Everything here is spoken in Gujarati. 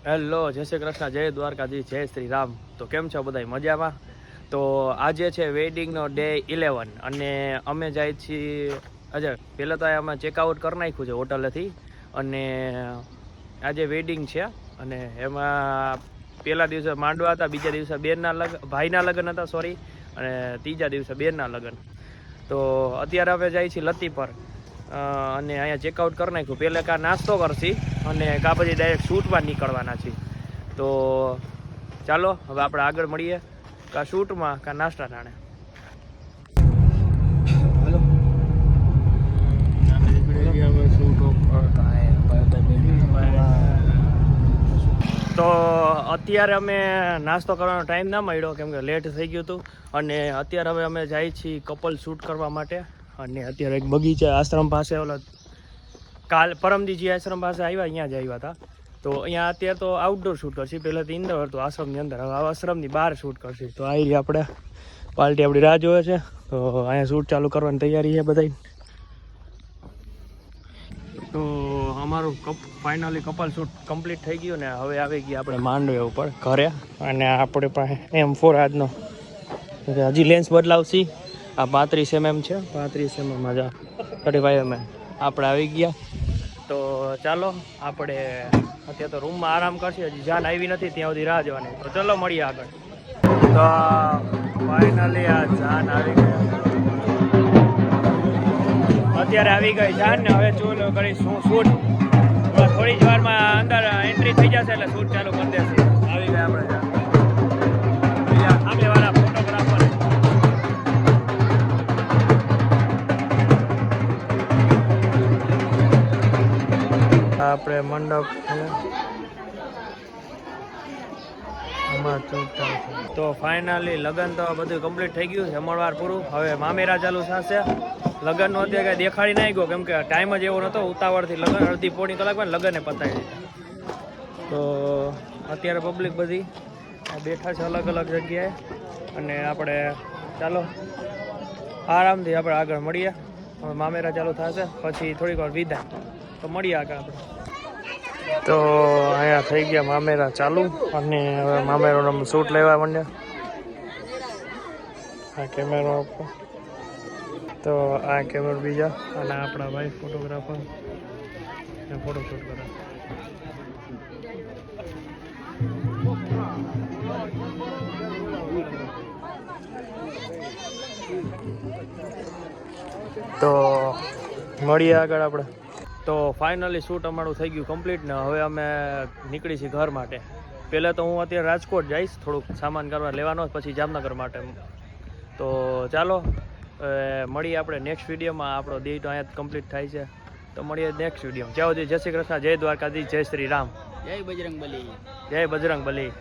હેલો, જય શ્રી કૃષ્ણ, જય દ્વારકાધીશ, જય શ્રી રામ. તો કેમ છો બધા મજામાં? તો આજે છે વેડિંગનો ડે 11 અને અમે જાય છીએ. આજે પહેલાં તો અમે ચેકઆઉટ કરી નાખ્યું છે હોટલેથી અને આજે વેડિંગ છે અને એમાં પહેલા દિવસે માંડવા હતા, બીજા દિવસે ભાઈના લગ્ન હતા સોરી, અને ત્રીજા દિવસે બેનના લગ્ન. તો અત્યારે અમે જાય છીએ લતી પર અને અહીંયા ચેકઆઉટ કરી નાખ્યું. પહેલાં કાં નાસ્તો કરશી અને કાં પછી ડાયરેક્ટ શૂટમાં નીકળવાના છીએ. તો ચાલો હવે આપણે આગળ મળીએ, કાં શૂટમાં કાં નાસ્તા ટાણે. તો અત્યારે અમે નાસ્તો કરવાનો ટાઈમ ના મળ્યો કેમ કે લેટ થઈ ગયું હતું અને અત્યારે હવે અમે જઈએ છીએ કપલ શૂટ કરવા માટે. અને અત્યારે એક બગીચા આશ્રમ પાસે પરમદી જે આશ્રમ પાસે આવ્યા અહીંયા જ આવ્યા હતા. તો અહીંયા અત્યારે તો આઉટડોર શૂટ કરશે, પહેલાંથી ઇન્ડોર હતું આશ્રમની અંદર, હવે આશ્રમની બહાર શૂટ કરશે. તો આવી આપણે પાર્ટી આપણી રાહ જોવે છે. તો અહીંયા શૂટ ચાલુ કરવાની તૈયારી છે બધાય. તો અમારું ફાઇનલી કપલ શૂટ કમ્પ્લીટ થઈ ગયું ને હવે આવી ગયા આપણે માંડવે ઉપર ઘરે. અને આપણે પાસે M4 આજનો હજી લેન્સ બદલાવશી. આ 35mm છે, 35mm જ 35mm આપણે આવી ગયા. તો ચાલો આપણે અત્યારે તો રૂમમાં આરામ કરશે, હજી જાન આવી નથી ત્યાં સુધી રાહ જવાની. તો ચલો મળીએ આગળ. તો ફાઇનલી આ જાન આવી ગઈ, અત્યારે આવી ગઈ જાન ને હવે ચાલુ કરીશું શૂટ. થોડી જ વારમાં અંદર એન્ટ્રી થઈ જશે એટલે શૂટ ચાલુ કરી દેશે. આવી ગયા આપણે જાન, સામેવાળા ફોટોગ્રાફર. આપણે મંડપ તો ફાઇનલી લગ્ન તો બધું કમ્પ્લીટ થઈ ગયું છે, જમણવાર પૂરું. હવે મામેરા ચાલુ થશે. લગ્નનો અત્યારે કાંઈ દેખાડી નહીં ગયો કેમ કે ટાઈમ જ એવો નહોતો. ઉતાવળથી લગ્ન અડધી પોણી કલાકમાં લગ્નને પતાવી દીધા. તો અત્યારે પબ્લિક બધી બેઠા છે અલગ અલગ જગ્યાએ અને આપણે ચાલો આરામથી આપણે આગળ મળીએ. હવે મામેરા ચાલુ થશે પછી થોડીક વાર વિદાય. તો મળીએ આગળ આપણે. તો અહીંયા થઈ ગયા મામેરા ચાલુ અને હવે મામેરાનો શૂટ લેવા માંડ્યા. આ કેમેરો તો આ કેમેરો બીજા અને આપણા ભાઈ ફોટોગ્રાફર ફોટોશૂટ કરે. તો મળીએ આગળ આપણે. તો ફાઇનલી શૂટ અમારું થઈ ગયું કમ્પ્લીટ ને હવે અમે નીકળી છીએ ઘર માટે. પહેલાં તો હું અત્યારે રાજકોટ જઈશ થોડુંક સામાન કરવા લેવાનો, પછી જામનગર માટે. તો ચાલો મળીએ આપણે નેક્સ્ટ વિડીયોમાં. આપણો દી તો અહીંયા કમ્પ્લીટ થાય છે. તો મળીએ નેક્સ્ટ વિડીયોમાં. જ્યાં સુધી જય શ્રી કૃષ્ણ, જય દ્વારકાધીશ, જય શ્રી રામ, જય બજરંગ બલી, જય બજરંગ બલી.